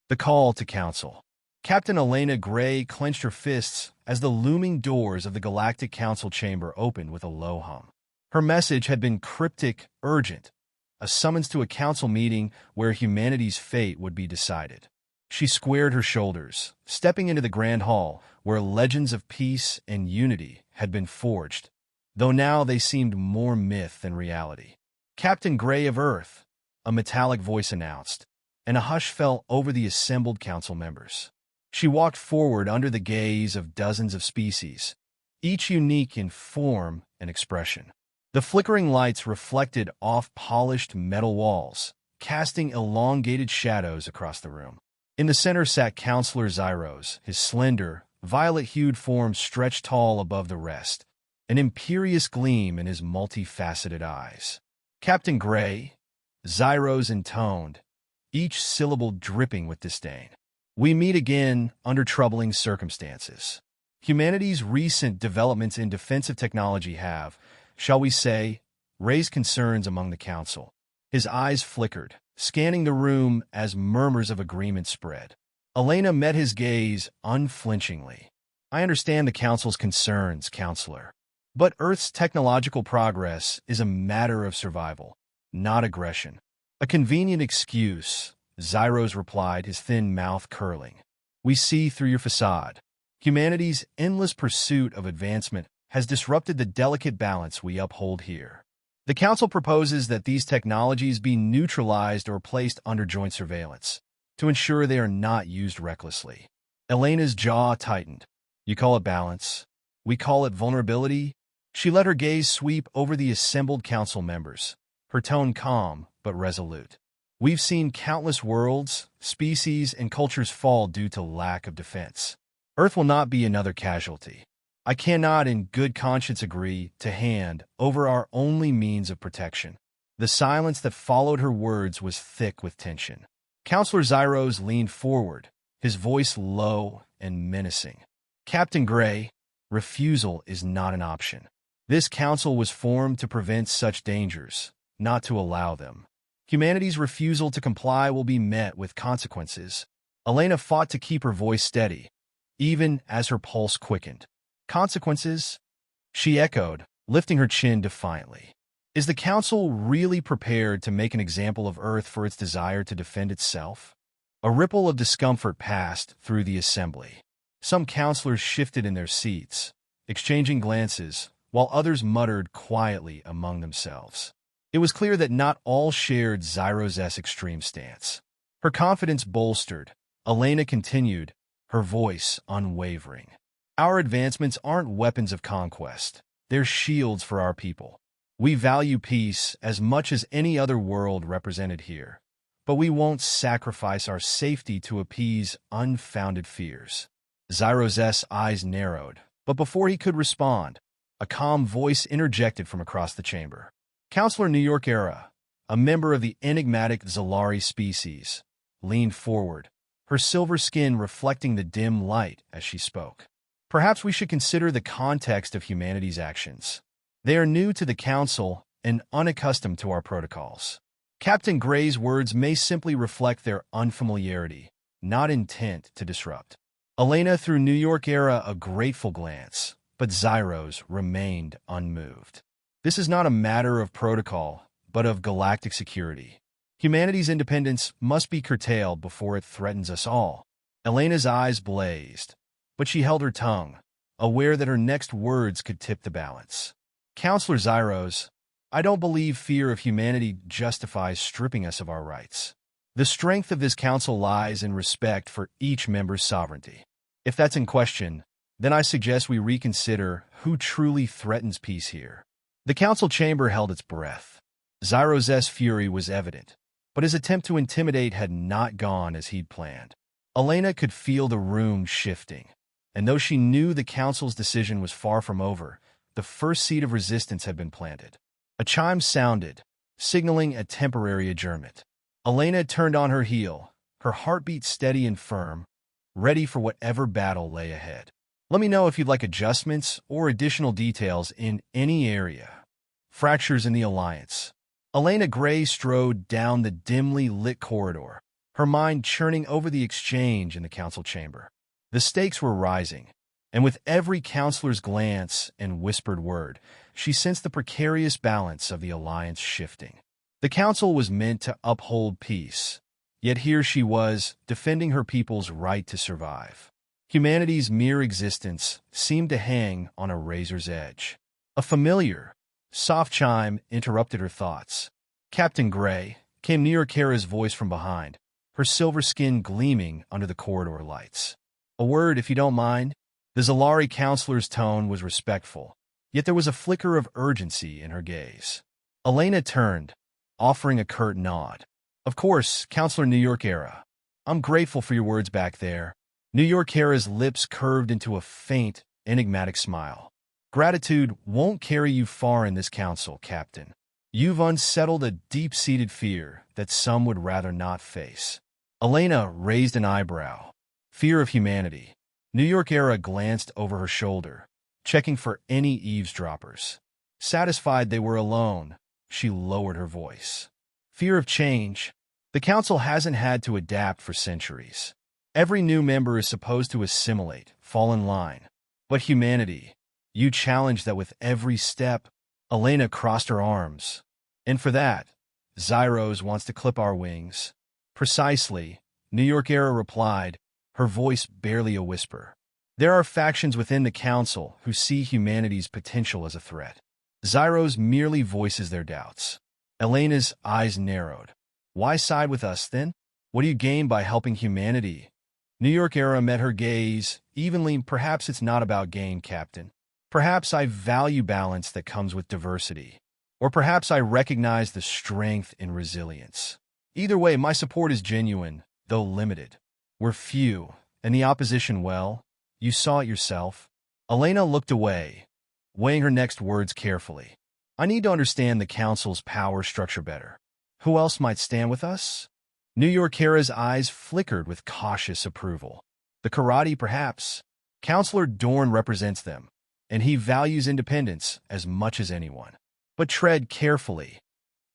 The call to council. Captain Elena Gray clenched her fists as the looming doors of the Galactic Council chamber opened with a low hum. Her message had been cryptic, urgent, a summons to a council meeting where humanity's fate would be decided. She squared her shoulders, stepping into the grand hall where legends of peace and unity had been forged, though now they seemed more myth than reality. Captain Gray of Earth, a metallic voice announced, and a hush fell over the assembled council members. She walked forward under the gaze of dozens of species, each unique in form and expression. The flickering lights reflected off polished metal walls, casting elongated shadows across the room. In the center sat Counselor Zyros, his slender, violet-hued form stretched tall above the rest, an imperious gleam in his multifaceted eyes. Captain Gray, Zyros intoned, each syllable dripping with disdain. We meet again under troubling circumstances. Humanity's recent developments in defensive technology have, shall we say, raised concerns among the Council. His eyes flickered, scanning the room as murmurs of agreement spread. Elena met his gaze unflinchingly. I understand the Council's concerns, Counselor. But Earth's technological progress is a matter of survival, not aggression. A convenient excuse, Zyros replied, his thin mouth curling. We see through your facade. Humanity's endless pursuit of advancement has disrupted the delicate balance we uphold here. The Council proposes that these technologies be neutralized or placed under joint surveillance to ensure they are not used recklessly. Elena's jaw tightened. You call it balance. We call it vulnerability. She let her gaze sweep over the assembled Council members, her tone calm but resolute. We've seen countless worlds, species, and cultures fall due to lack of defense. Earth will not be another casualty. I cannot in good conscience agree to hand over our only means of protection. The silence that followed her words was thick with tension. Counselor Zyros leaned forward, his voice low and menacing. Captain Gray, refusal is not an option. This council was formed to prevent such dangers, not to allow them. Humanity's refusal to comply will be met with consequences. Elena fought to keep her voice steady, even as her pulse quickened. Consequences? She echoed, lifting her chin defiantly. Is the Council really prepared to make an example of Earth for its desire to defend itself? A ripple of discomfort passed through the assembly. Some counselors shifted in their seats, exchanging glances, while others muttered quietly among themselves. It was clear that not all shared Zyros' extreme stance. Her confidence bolstered. Elena continued, her voice unwavering. Our advancements aren't weapons of conquest. They're shields for our people. We value peace as much as any other world represented here, but we won't sacrifice our safety to appease unfounded fears. Zyros' eyes narrowed, but before he could respond, a calm voice interjected from across the chamber. Counselor New York Era, a member of the enigmatic Zalari species, leaned forward, her silver skin reflecting the dim light as she spoke. Perhaps we should consider the context of humanity's actions. They are new to the Council and unaccustomed to our protocols. Captain Gray's words may simply reflect their unfamiliarity, not intent to disrupt. Elena threw New York Era a grateful glance, but Zyros remained unmoved. This is not a matter of protocol, but of galactic security. Humanity's independence must be curtailed before it threatens us all. Elena's eyes blazed, but she held her tongue, aware that her next words could tip the balance. Counselor Zyros, I don't believe fear of humanity justifies stripping us of our rights. The strength of this council lies in respect for each member's sovereignty. If that's in question, then I suggest we reconsider who truly threatens peace here. The council chamber held its breath. Zyros' fury was evident, but his attempt to intimidate had not gone as he'd planned. Elena could feel the room shifting, and though she knew the council's decision was far from over, the first seed of resistance had been planted. A chime sounded, signaling a temporary adjournment. Elena turned on her heel, her heartbeat steady and firm, ready for whatever battle lay ahead. Let me know if you'd like adjustments or additional details in any area. Fractures in the Alliance. Elena Gray strode down the dimly lit corridor, her mind churning over the exchange in the council chamber. The stakes were rising, and with every counselor's glance and whispered word, she sensed the precarious balance of the alliance shifting. The council was meant to uphold peace, yet here she was, defending her people's right to survive. Humanity's mere existence seemed to hang on a razor's edge. A familiar, soft chime interrupted her thoughts. "Captain Gray," came New Yorkera's voice from behind, her silver skin gleaming under the corridor lights. "A word, if you don't mind." The Zalari counselor's tone was respectful, yet there was a flicker of urgency in her gaze. Elena turned, offering a curt nod. "Of course, Counselor New Yorkera. I'm grateful for your words back there." New Yorkera's lips curved into a faint, enigmatic smile. "Gratitude won't carry you far in this council, Captain. You've unsettled a deep-seated fear that some would rather not face." Elena raised an eyebrow. "Fear of humanity." New Yorkera glanced over her shoulder, checking for any eavesdroppers. Satisfied they were alone, she lowered her voice. "Fear of change. The council hasn't had to adapt for centuries. Every new member is supposed to assimilate, fall in line. But humanity, you challenge that with every step." Elena crossed her arms. "And for that, Zyros wants to clip our wings." "Precisely," New Yorkera replied, her voice barely a whisper. "There are factions within the council who see humanity's potential as a threat. Zyros merely voices their doubts." Elena's eyes narrowed. "Why side with us, then? What do you gain by helping humanity?" New Yorkera met her gaze evenly. "Perhaps it's not about gain, Captain. Perhaps I value balance that comes with diversity. Or perhaps I recognize the strength in resilience. Either way, my support is genuine, though limited. We're few, and the opposition, well, you saw it yourself." Elena looked away, weighing her next words carefully. "I need to understand the council's power structure better. Who else might stand with us?" New Yorkera's eyes flickered with cautious approval. "The karate, perhaps. Counselor Dorn represents them, and he values independence as much as anyone. But tread carefully.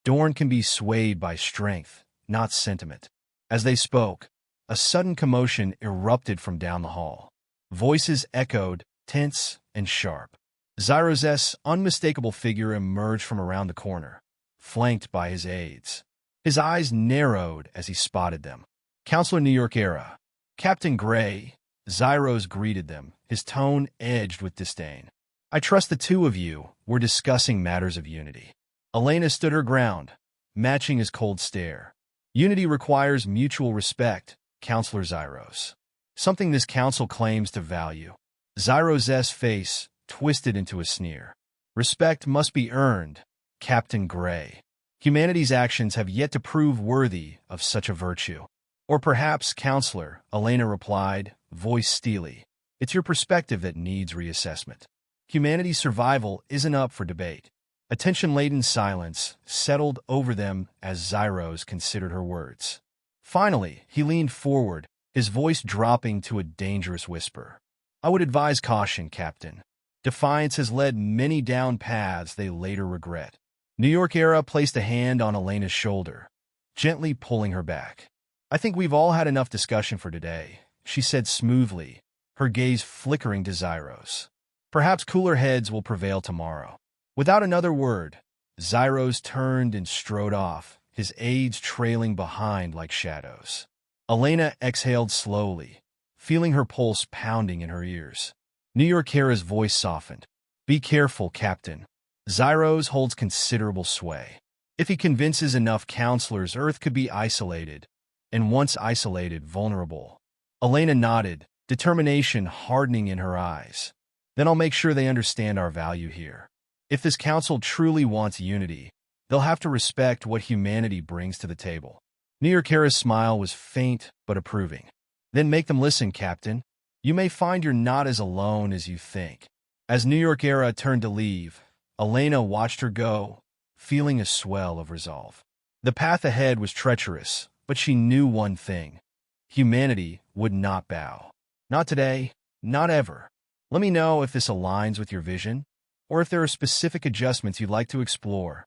Dorn can be swayed by strength, not sentiment." As they spoke, a sudden commotion erupted from down the hall. Voices echoed, tense and sharp. Zyros' unmistakable figure emerged from around the corner, flanked by his aides. His eyes narrowed as he spotted them. "Counselor New Yorkera." "Captain Gray," Zyros greeted them, his tone edged with disdain. "I trust the two of you were discussing matters of unity." Elena stood her ground, matching his cold stare. "Unity requires mutual respect, Counselor Zyros. Something this council claims to value." Zyros' face twisted into a sneer. "Respect must be earned, Captain Gray. Humanity's actions have yet to prove worthy of such a virtue." "Or perhaps, Counselor," Elena replied, voice steely, "it's your perspective that needs reassessment. Humanity's survival isn't up for debate." A tension-laden silence settled over them as Zyros considered her words. Finally, he leaned forward, his voice dropping to a dangerous whisper. "I would advise caution, Captain. Defiance has led many down paths they later regret." New Yorkera placed a hand on Elena's shoulder, gently pulling her back. "I think we've all had enough discussion for today," she said smoothly, her gaze flickering to Zyros. "Perhaps cooler heads will prevail tomorrow." Without another word, Zyros turned and strode off, his aides trailing behind like shadows. Elena exhaled slowly, feeling her pulse pounding in her ears. New Yorkera's voice softened. "Be careful, Captain. Zyros holds considerable sway. If he convinces enough counselors, Earth could be isolated, and once isolated, vulnerable." Elena nodded, determination hardening in her eyes. "Then I'll make sure they understand our value here. If this council truly wants unity, they'll have to respect what humanity brings to the table." New Yorkera's smile was faint but approving. "Then make them listen, Captain. You may find you're not as alone as you think." As New Yorkera turned to leave, Elena watched her go, feeling a swell of resolve. The path ahead was treacherous, but she knew one thing. Humanity would not bow. Not today, not ever. Let me know if this aligns with your vision, or if there are specific adjustments you'd like to explore.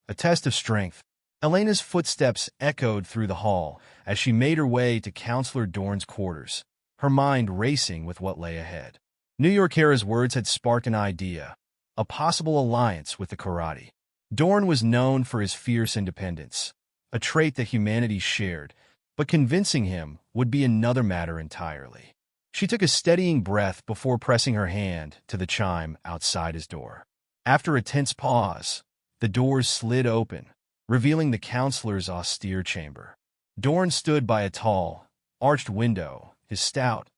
A test of strength. Elena's footsteps echoed through the hall as she made her way to Counselor Dorn's quarters, her mind racing with what lay ahead. New York Era's words had sparked an idea, a possible alliance with the Karate. Dorn was known for his fierce independence, a trait that humanity shared, but convincing him would be another matter entirely. She took a steadying breath before pressing her hand to the chime outside his door. After a tense pause, the doors slid open, revealing the counselor's austere chamber. Dorn stood by a tall, arched window, his stout,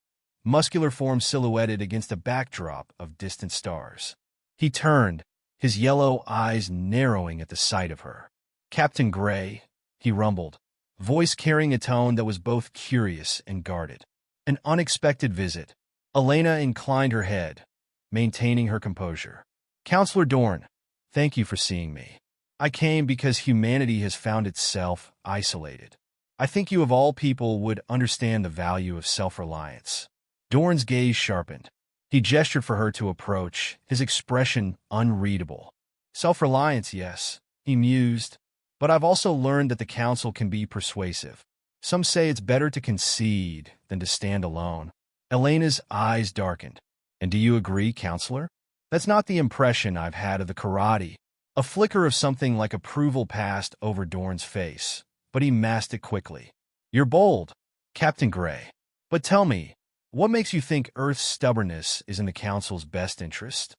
muscular form silhouetted against a backdrop of distant stars. He turned, his yellow eyes narrowing at the sight of her. "Captain Gray," he rumbled, voice carrying a tone that was both curious and guarded. "An unexpected visit." Elena inclined her head, maintaining her composure. "Counselor Dorn, thank you for seeing me. I came because humanity has found itself isolated. I think you of all people would understand the value of self-reliance." Dorn's gaze sharpened. He gestured for her to approach, his expression unreadable. "Self-reliance, yes," he mused, "but I've also learned that the council can be persuasive. Some say it's better to concede than to stand alone." Elena's eyes darkened. "And do you agree, counselor?" "That's not the impression I've had of the Karate." A flicker of something like approval passed over Dorn's face, but he masked it quickly. "You're bold, Captain Gray. But tell me, what makes you think Earth's stubbornness is in the Council's best interest?"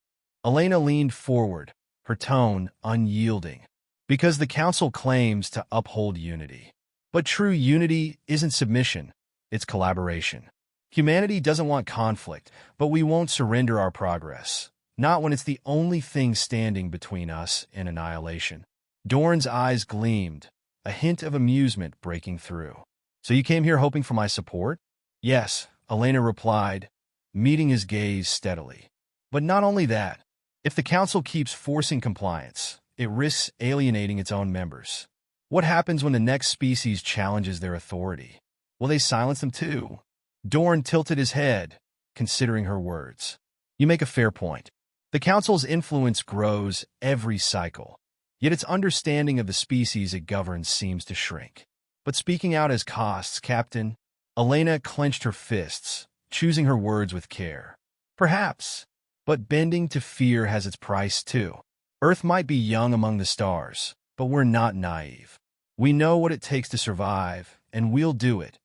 Elena leaned forward, her tone unyielding. "Because the Council claims to uphold unity. But true unity isn't submission, it's collaboration. Humanity doesn't want conflict, but we won't surrender our progress. Not when it's the only thing standing between us and annihilation." Dorn's eyes gleamed, a hint of amusement breaking through. "So you came here hoping for my support?" "Yes," Elena replied, meeting his gaze steadily. "But not only that. If the Council keeps forcing compliance, it risks alienating its own members. What happens when the next species challenges their authority? Will they silence them too?" Dorn tilted his head, considering her words. "You make a fair point. The Council's influence grows every cycle, yet its understanding of the species it governs seems to shrink. But speaking out as costs, Captain..." Elena clenched her fists, choosing her words with care. "Perhaps, but bending to fear has its price too. Earth might be young among the stars, but we're not naive. We know what it takes to survive, and we'll do it,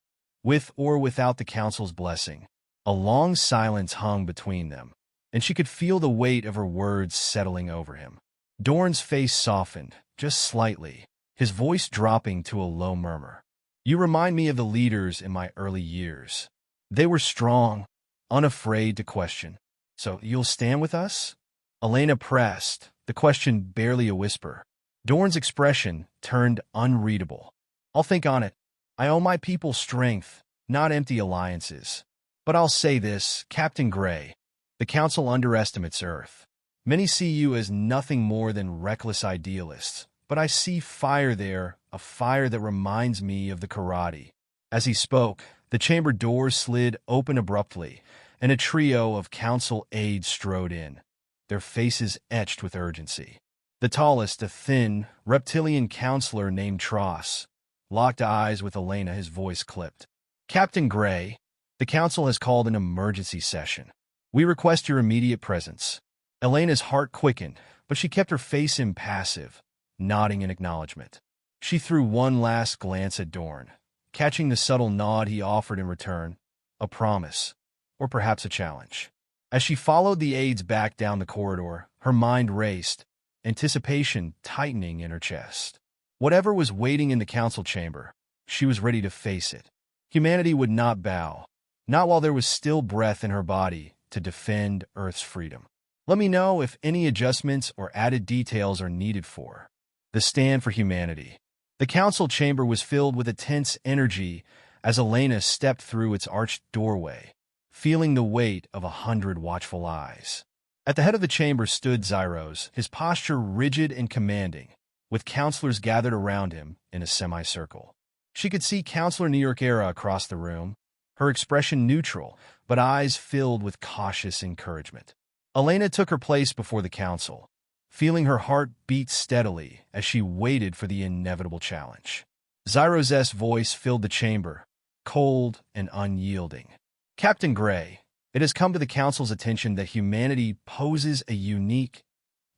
with or without the Council's blessing." A long silence hung between them, and she could feel the weight of her words settling over him. Dorn's face softened, just slightly, his voice dropping to a low murmur. "You remind me of the leaders in my early years. They were strong, unafraid to question. So you'll stand with us?" Elena pressed, the question barely a whisper. Dorn's expression turned unreadable. "I'll think on it. I owe my people strength, not empty alliances. But I'll say this, Captain Gray, the Council underestimates Earth. Many see you as nothing more than reckless idealists, but I see fire there, a fire that reminds me of the Karate." As he spoke, the chamber door slid open abruptly, and a trio of Council aides strode in, their faces etched with urgency. The tallest, a thin, reptilian counselor named Tross, locked eyes with Elena, his voice clipped. "Captain Gray, the Council has called an emergency session. We request your immediate presence." Elena's heart quickened, but she kept her face impassive, nodding in acknowledgement. She threw one last glance at Dorn, catching the subtle nod he offered in return, a promise, or perhaps a challenge. As she followed the aides back down the corridor, her mind raced, anticipation tightening in her chest. Whatever was waiting in the Council chamber, she was ready to face it. Humanity would not bow, not while there was still breath in her body to defend Earth's freedom. "Let me know if any adjustments or added details are needed for the Stand for Humanity." The Council chamber was filled with a tense energy as Elena stepped through its arched doorway, feeling the weight of 100 watchful eyes. At the head of the chamber stood Zyros, his posture rigid and commanding, with counselors gathered around him in a semicircle. She could see Counselor New York Era across the room, her expression neutral, but eyes filled with cautious encouragement. Elena took her place before the Council, feeling her heart beat steadily as she waited for the inevitable challenge. Zyros's voice filled the chamber, cold and unyielding. Captain Gray, it has come to the Council's attention that humanity poses a unique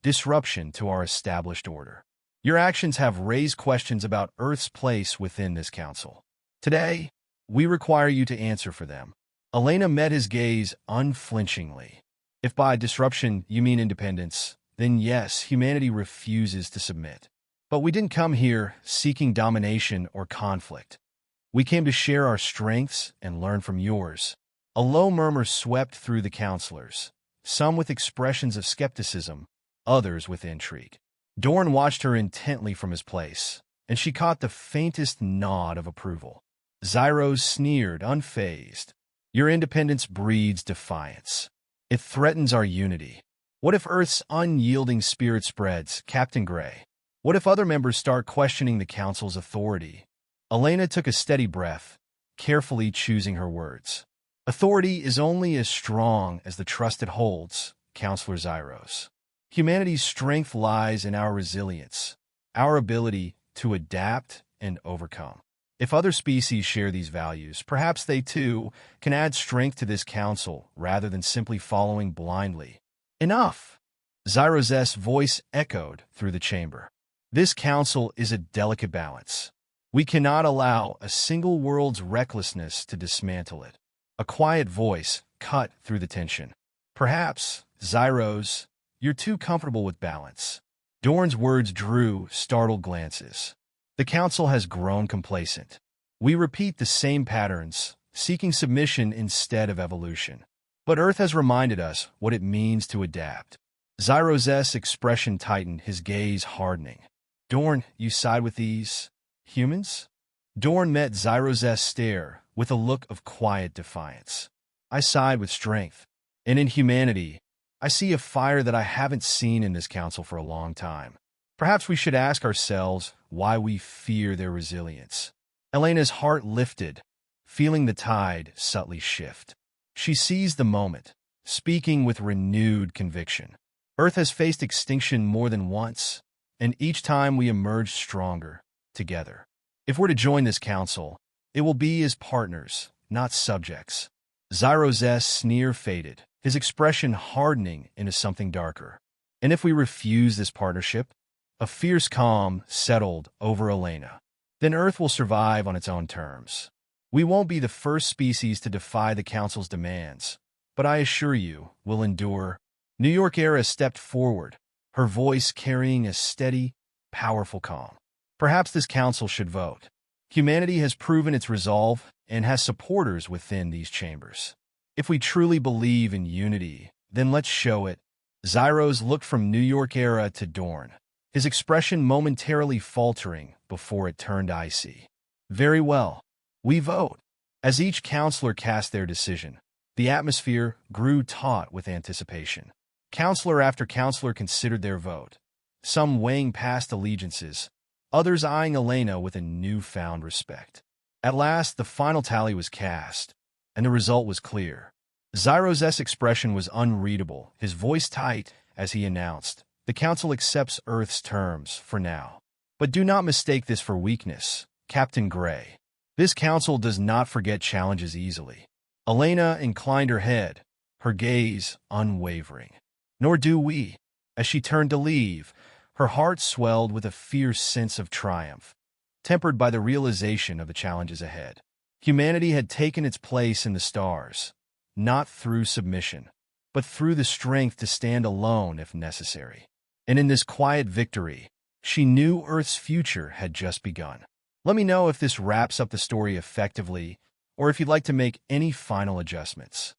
disruption to our established order. Your actions have raised questions about Earth's place within this Council. Today, we require you to answer for them. Elena met his gaze unflinchingly. If by disruption you mean independence, then yes, humanity refuses to submit. But we didn't come here seeking domination or conflict. We came to share our strengths and learn from yours. A low murmur swept through the counselors, some with expressions of skepticism, others with intrigue. Dorn watched her intently from his place, and she caught the faintest nod of approval. Zyros sneered, unfazed. Your independence breeds defiance. It threatens our unity. What if Earth's unyielding spirit spreads, Captain Gray? What if other members start questioning the Council's authority? Elena took a steady breath, carefully choosing her words. Authority is only as strong as the trust it holds, Counselor Zyros. Humanity's strength lies in our resilience, our ability to adapt and overcome. If other species share these values, perhaps they too can add strength to this council rather than simply following blindly. Enough! Zyros's voice echoed through the chamber. This council is a delicate balance. We cannot allow a single world's recklessness to dismantle it. A quiet voice cut through the tension. Perhaps, Zyros, you're too comfortable with balance. Dorn's words drew startled glances. The council has grown complacent. We repeat the same patterns, seeking submission instead of evolution. But Earth has reminded us what it means to adapt. Zyros's expression tightened, his gaze hardening. Dorn, you side with these humans? Dorn met Zyros's stare with a look of quiet defiance. I side with strength. And in humanity, I see a fire that I haven't seen in this council for a long time. Perhaps we should ask ourselves why we fear their resilience. Elena's heart lifted, feeling the tide subtly shift. She seized the moment, speaking with renewed conviction. Earth has faced extinction more than once, and each time we emerge stronger, together. If we're to join this council, it will be as partners, not subjects. Zyros's sneer faded, his expression hardening into something darker. And if we refuse this partnership, a fierce calm settled over Elena. Then Earth will survive on its own terms. We won't be the first species to defy the Council's demands, but I assure you, we'll endure. New York Era stepped forward, her voice carrying a steady, powerful calm. Perhaps this Council should vote. Humanity has proven its resolve and has supporters within these chambers. If we truly believe in unity, then let's show it. Zyros looked from New York Era to Dorn, his expression momentarily faltering before it turned icy. Very well. We vote. As each counselor cast their decision, the atmosphere grew taut with anticipation. Counselor after counselor considered their vote, some weighing past allegiances, others eyeing Elena with a newfound respect. At last, the final tally was cast, and the result was clear. Zyros's expression was unreadable, his voice tight as he announced, "The Council accepts Earth's terms for now. But do not mistake this for weakness, Captain Gray. This Council does not forget challenges easily." Elena inclined her head, her gaze unwavering. Nor do we. As she turned to leave, her heart swelled with a fierce sense of triumph, tempered by the realization of the challenges ahead. Humanity had taken its place in the stars, not through submission, but through the strength to stand alone if necessary. And in this quiet victory, she knew Earth's future had just begun. Let me know if this wraps up the story effectively, or if you'd like to make any final adjustments.